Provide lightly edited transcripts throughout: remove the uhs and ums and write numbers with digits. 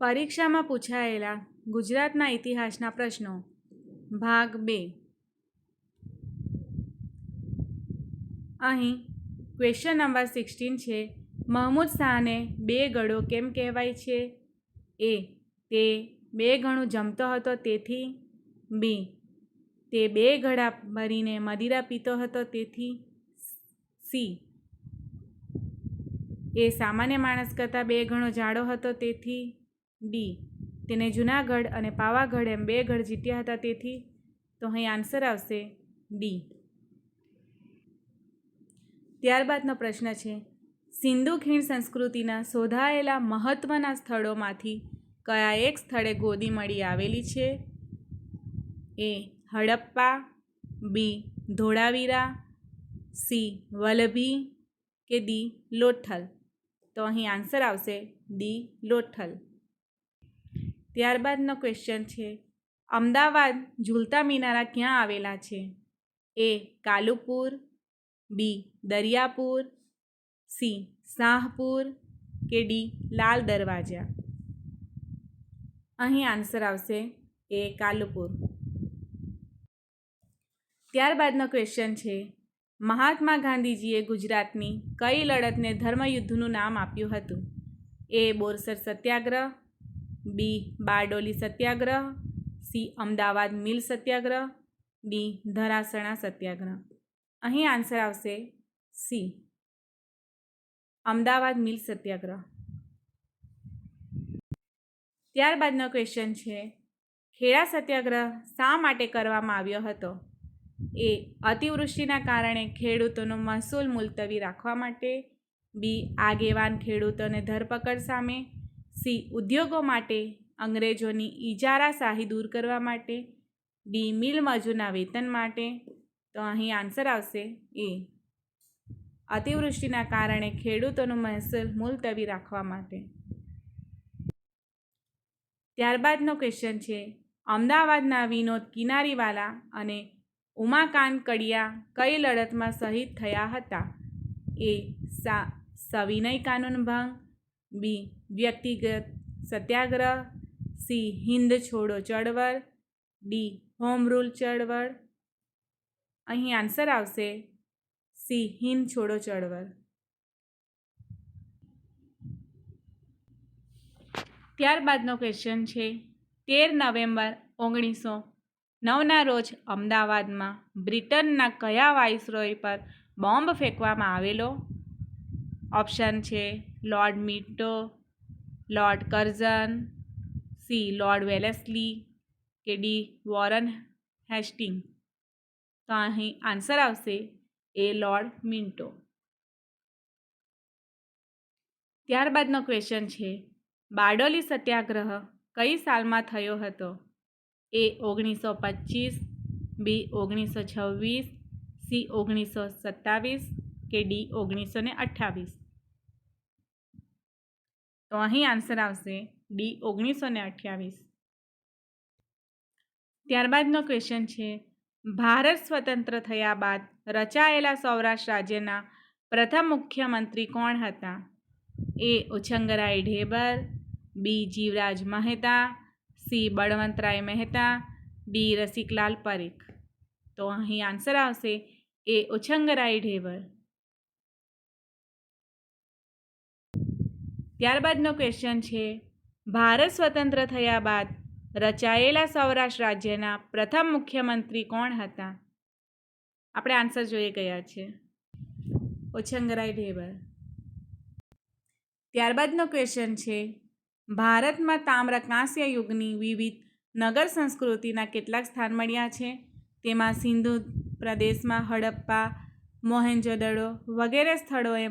પરીક્ષામાં પૂછાયેલા ગુજરાતના ઇતિહાસના પ્રશ્નો ભાગ 2. અહીં ક્વેશ્ચન નંબર 16 છે. મહમૂદ શાહને બે ગળો કેમ કહેવાય છે? એ. તે બે ગણું જમતો હતો તેથી. બી. તે બે ગળા ભરીને મદિરા પીતો હતો તેથી. સી. એ સામાન્ય માણસ કરતાં બે ગણો જાડો હતો તેથી. ડી. તેને જૂનાગઢ અને પાવાગઢ એમ બે ગઢ જીત્યા હતા તેથી. તો અહીં આન્સર આવશે ડી. ત્યારબાદનો પ્રશ્ન છે. સિંધુ ખીણ સંસ્કૃતિના શોધાયેલા મહત્ત્વના સ્થળોમાંથી કયા એક સ્થળે ગોદી મળી આવેલી છે? એ. હડપ્પા. બી. ધોળાવીરા. સી. વલભી કે ડી. લોથલ. તો અહીં આન્સર આવશે ડી. લોથલ. ત્યારબાદનો ક્વેશ્ચન છે. અમદાવાદ ઝૂલતા મિનારા ક્યાં આવેલા છે? એ. કાલુપુર. બી. દરિયાપુર. સી. શાહપુર કે ડી. લાલ દરવાજા. અહીં આન્સર આવશે એ. કાલુપુર. ત્યારબાદનો ક્વેશ્ચન છે. મહાત્મા ગાંધીજીએ ગુજરાતની કઈ લડતને ધર્મયુદ્ધનું નામ આપ્યું હતું? એ. બોરસદ સત્યાગ્રહ. બી. બારડોલી સત્યાગ્રહ. સી. અમદાવાદ મિલ સત્યાગ્રહ. ડી. ધરાસણા સત્યાગ્રહ. અહીં આન્સર આવશે સી. અમદાવાદ મિલ સત્યાગ્રહ. ત્યારબાદનો ક્વેશ્ચન છે. ખેડા સત્યાગ્રહ શા માટે કરવામાં આવ્યો હતો? એ. અતિવૃષ્ટિના કારણે ખેડૂતોનો મહેસૂલ મુલતવી રાખવા માટે. બી. આગેવાન ખેડૂતોને ધરપકડ સામે. સી. ઉદ્યોગો માટે અંગ્રેજોની ઇજારાશાહી દૂર કરવા માટે. ડી. મિલ મજૂરના વેતન માટે. તો અહીં આન્સર આવશે એ. અતિવૃષ્ટિના કારણે ખેડૂતોનું મહેસૂલ મુલતવી રાખવા માટે. ત્યારબાદનો ક્વેશ્ચન છે. અમદાવાદના વિનોદ કિનારીવાલા અને ઉમાકાંત કડિયા કઈ લડતમાં શહીદ થયા હતા? એ. સવિનય કાનૂન ભંગ. બી. વ્યક્તિગત સત્યાગ્રહ. સી. હિંદ છોડો ચળવળ. ડી. હોમ રૂલ ચળવળ. અહીં આન્સર આવશે સી. હિંદ છોડો ચળવળ. ત્યારબાદનો ક્વેશ્ચન છે. 13 નવેમ્બર 1909ના રોજ અમદાવાદમાં બ્રિટનના કયા વાઇસરોય પર બોમ્બ ફેંકવામાં આવેલો? ઓપ્શન છે. Lord Minto, Lord Curzon, C. Lord Wellesley કે ડી. Warren Hasting. તો અહીં આન્સર આવશે એ. Lord Minto. ત્યારબાદનો ક્વેશ્ચન છે. બારડોલી સત્યાગ્રહ કઈ સાલમાં થયો હતો? એ. 1925. બી. 1926. સી. 1927 કે ડી. 1928. તો અહીં આન્સર આવશે ડી. 1928. ત્યારબાદનો ક્વેશ્ચન છે. ભારત સ્વતંત્ર થયા બાદ રચાયેલા સૌરાષ્ટ્ર રાજ્યના પ્રથમ મુખ્યમંત્રી કોણ હતા? એ. ઉછંગરાય ઢેબર. બી. જીવરાજ મહેતા. સી. બળવંતરાય મહેતા. ડી. રસિકલાલ પરીખ. તો અહીં આન્સર આવશે એ. ઉછંગરાય ઢેબર. ત્યારબાદનો ક્વેશ્ચન છે. ભારત સ્વતંત્ર થયા બાદ રચાયેલા સૌરાષ્ટ્ર રાજ્યના પ્રથમ મુખ્યમંત્રી કોણ હતા? આપણે આન્સર જોઈ ગયા છે. ઉછંગરાય ઢેબર. ત્યારબાદનો ક્વેશ્ચન છે. ભારતમાં તામ્ર કાંસ્ય યુગની વિવિધ નગર સંસ્કૃતિના કેટલાક સ્થાન મળ્યા છે? તેમાં સિંધુ પ્રદેશમાં હડપ્પા, મોહેંજો-દડો વગેરે સ્થળોએ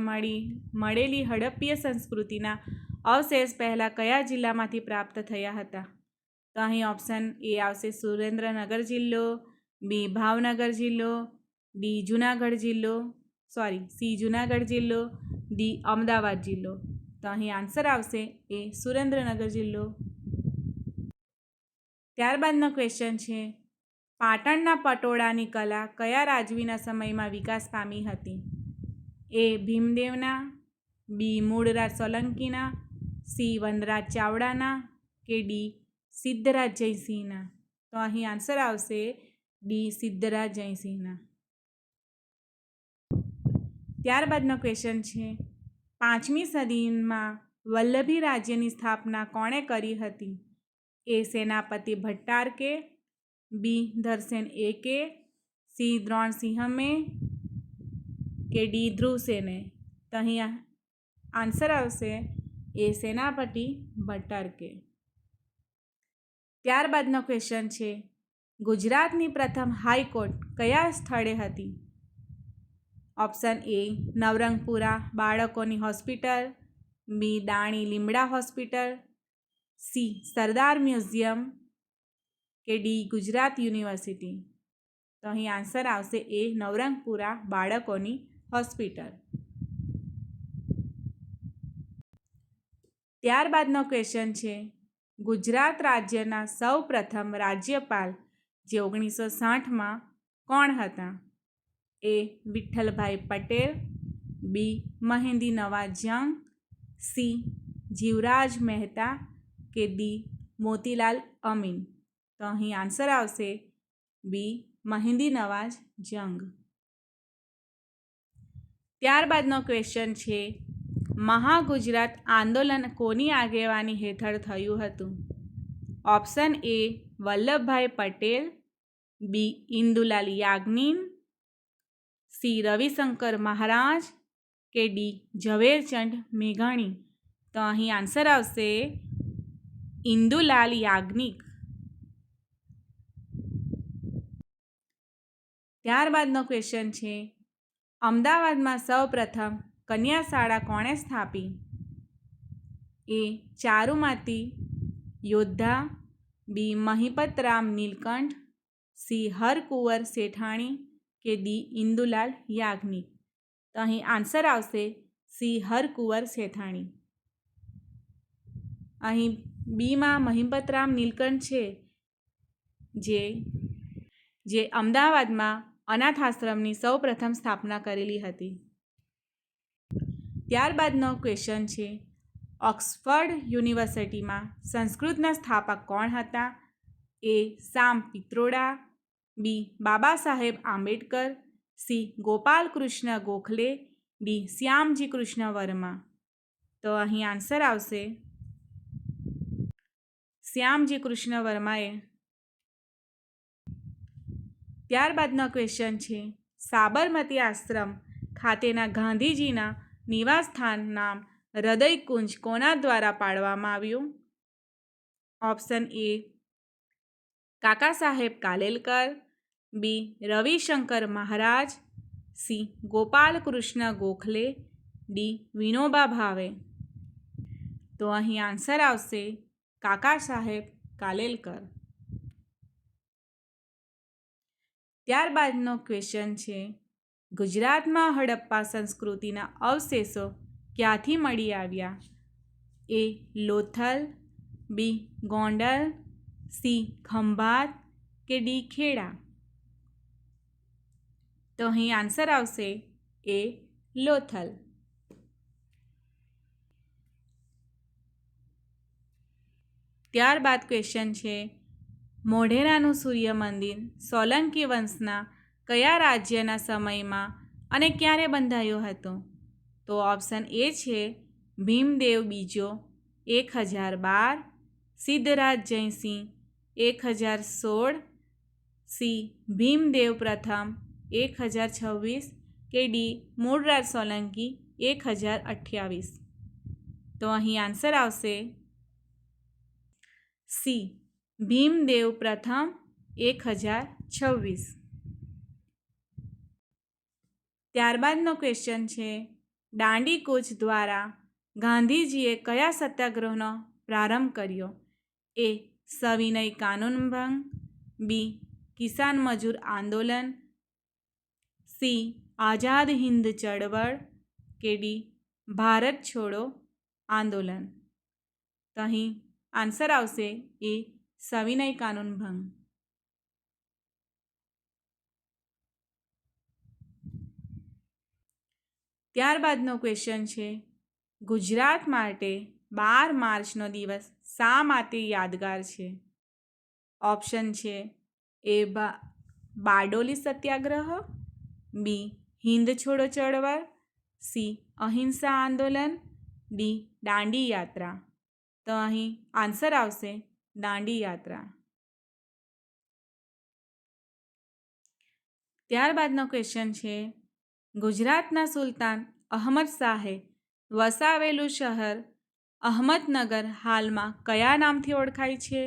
મળેલી હડપ્પીય સંસ્કૃતિના અવશેષ પહેલાં કયા જિલ્લામાંથી પ્રાપ્ત થયા હતા? તો અહીં ઓપ્શન એ આવશે સુરેન્દ્રનગર જિલ્લો. બી. ભાવનગર જિલ્લો. ડી. જૂનાગઢ જિલ્લો. સી. જૂનાગઢ જિલ્લો. ડી. અમદાવાદ જિલ્લો. તો અહીં આન્સર આવશે એ. સુરેન્દ્રનગર જિલ્લો. ત્યારબાદનો ક્વેશ્ચન છે. પાટણના પટોળાની કલા કયા રાજવીના સમયમાં વિકાસ પામી હતી? એ. ભીમદેવના. બી. મૂળરાજ સોલંકીના. સી. વનરાજ ચાવડાના કે ડી સિદ્ધરાજ જયસિંહના? તો અહીં આન્સર આવશે ડી સિદ્ધરાજ જયસિંહના. ત્યારબાદનો ક્વેશ્ચન છે, 5મી સદીમાં વલ્લભી રાજ્યની સ્થાપના કોણે કરી હતી? એ સેનાપતિ ભટ્ટારકે, બી ધરસેન એકે, સી દ્રોણસિંહમે કે ડી ધ્રુવસેને? તો અહીં આન્સર આવશે એ સેનાપતિ ભટ્ટારકે. ત્યારબાદનો ક્વેશ્ચન છે, ગુજરાતની પ્રથમ હાઈકોર્ટ કયા સ્થળે હતી? ઓપ્શન એ નવરંગપુરા બાળકોની હોસ્પિટલ, બી દાણી લીમડા હોસ્પિટલ, સી સરદાર મ્યુઝિયમ કે ડી ગુજરાત યુનિવર્સિટી? તો અહીં આન્સર આવશે એ નવરંગપુરા બાળકોની હોસ્પિટલ. ત્યારબાદનો ક્વેશ્ચન છે, ગુજરાત રાજ્યના સૌ પ્રથમ રાજ્યપાલ જે 1960માં કોણ હતા? એ વિઠ્ઠલભાઈ પટેલ, બી મહેંદી નવાઝ જંગ, સી જીવરાજ મહેતા કે ડી મોતીલાલ અમીન? તો અહીં આન્સર આવશે બી મહેંદી નવાઝ જંગ. ત્યારબાદનો ક્વેશ્ચન છે, મહાગુજરાત આંદોલન કોની આગેવાની હેઠળ થયું હતું? Option A Vallabhbhai Patel, B Indulal Yagnik, C Ravishankar Maharaj કે ડી ઝવેરચંદ મેઘાણી? તો અહીં આન્સર આવશે ઇન્દુલાલ યાજ્ઞિક. ત્યારબાદનો ક્વેશ્ચન છે, અમદાવાદમાં સૌ પ્રથમ કન્યા શાળા કોણે સ્થાપી? એ ચારુમાતી યોદ્ધા, બી મહિપતરામ નીલકંઠ, સી હરકુંવર શેઠાણી કે ડી ઇન્દુલાલ યાજ્ઞિક? તો અહીં આન્સર આવશે સી હરકુંવર શેઠાણી. અહીં બીમાં મહિપતરામ નીલકંઠ છે જે અમદાવાદમાં અનાથ આશ્રમની સૌ પ્રથમ સ્થાપના કરેલી હતી. ત્યારબાદનો ક્વેશ્ચન છે, ઓક્સફર્ડ યુનિવર્સિટીમાં સંસ્કૃતના સ્થાપક કોણ હતા? એ સામ પિત્રોડા, બી બાબા સાહેબ આંબેડકર, સી ગોપાલ કૃષ્ણ ગોખલે, ડી શ્યામજી કૃષ્ણ વર્મા? તો અહીં આન્સર આવશે શ્યામજી કૃષ્ણ વર્માએ. ત્યારબાદનો ક્વેશ્ચન છે, સાબરમતી આશ્રમ ખાતેના ગાંધીજીના નિવાસસ્થાન નામ હૃદયકુંજ કોના દ્વારા પાડવામાં આવ્યું? ઓપ્શન એ કાકા સાહેબ કાલેલકર, બી રવિશંકર મહારાજ, સી ગોપાલ કૃષ્ણ ગોખલે, ડી વિનોબા ભાવે? તો અહીં આન્સર આવશે કાકા સાહેબ કાલેલકર. ત્યારબાદનો ક્વેશ્ચન છે, ગુજરાતમાં હડપ્પા સંસ્કૃતિના અવશેષો ક્યાંથી મળી આવ્યા? એ લોથલ, બી ગોંડલ, સી ખંભાત કે ડી ખેડા? તો અહીં આન્સર આવશે એ લોથલ. ત્યારબાદ ક્વેશ્ચન છે, મોઢેરાનું સૂર્ય મંદિર સોલંકી વંશના કયા રાજ્યના સમયમાં અને ક્યારે બંધાયું હતું? તો ઓપ્શન એ છે ભીમદેવ બીજો 1012, સિદ્ધરાજ જયસિંહ 1016, સી ભીમદેવ પ્રથમ 1026 કે ડી મૂળરાજ સોલંકી 1028? તો અહીં આન્સર આવશે સી ભીમદેવ પ્રથમ 1026. ત્યારબાદનો ક્વેશ્ચન છે, દાંડી કૂચ દ્વારા ગાંધીજીએ કયા સત્યાગ્રહનો પ્રારંભ કર્યો? એ સવિનય કાનૂન ભંગ, બી કિસાન મજૂર આંદોલન, સી આઝાદ હિંદ ચળવળ કે ડી ભારત છોડો આંદોલન? તો અહીં આન્સર આવશે એ સવિનય કાનૂન ભંગ. ત્યારબાદનો ક્વેશ્ચન છે, ગુજરાત માટે 12 માર્ચનો દિવસ શા માટે યાદગાર છે? ઓપ્શન છે એ બારડોલી સત્યાગ્રહ, બી હિંદ છોડો ચળવળ, સી અહિંસા આંદોલન, ડી દાંડી યાત્રા. તો અહીં આન્સર આવશે દાંડી યાત્રા. ત્યારબાદનો ક્વેશ્ચન છે ગુજરાતના સુલતાન અહમદ શાહે વસાવેલું શહેર અહમદનગર હાલમાં કયા નામથી ઓળખાય છે?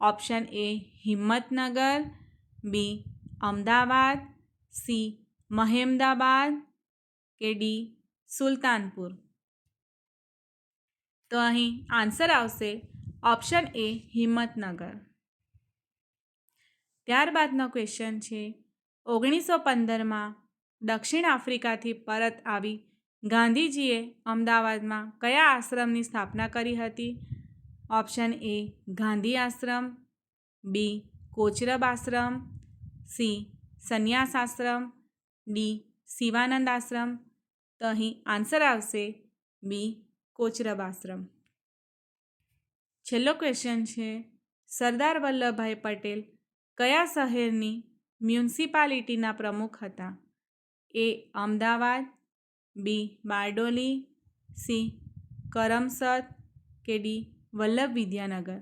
Option A Himmatnagar, B Ahmedabad, C Mehmedabad કે ડી સુલતાનપુર. તો અહીં આન્સર આવશે ઓપ્શન એ હિંમતનગર. ત્યારબાદનો ક્વેશ્ચન છે 1915માં દક્ષિણ આફ્રિકાથી પરત આવી ગાંધીજીએ અમદાવાદમાં કયા આશ્રમની સ્થાપના કરી હતી? Option A Gandhi Ashram, B Kochrab Ashram, C Sanyas Ashram, D Shivanand Ashram. તો અહીં આન્સર આવશે બી કોચરબ આશ્રમ. છેલ્લો ક્વેશ્ચન છે સરદાર વલ્લભભાઈ પટેલ કયા શહેરની મ્યુનિસિપાલિટીના પ્રમુખ હતા? એ અમદાવાદ, બી બારડોલી, સી કરમસદ કે ડી વલ્લભ વિદ્યાનગર.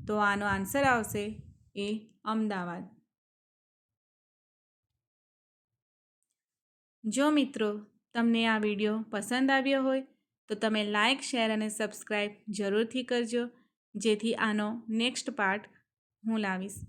તો આનો આન્સર આવશે એ અમદાવાદ. જો મિત્રો તમને આ વિડીયો પસંદ આવ્યો હોય તો તમે લાઈક, શેર અને સબસ્ક્રાઈબ જરૂરથી કરજો, જેથી આનો નેક્સ્ટ પાર્ટ હું લાવીશ.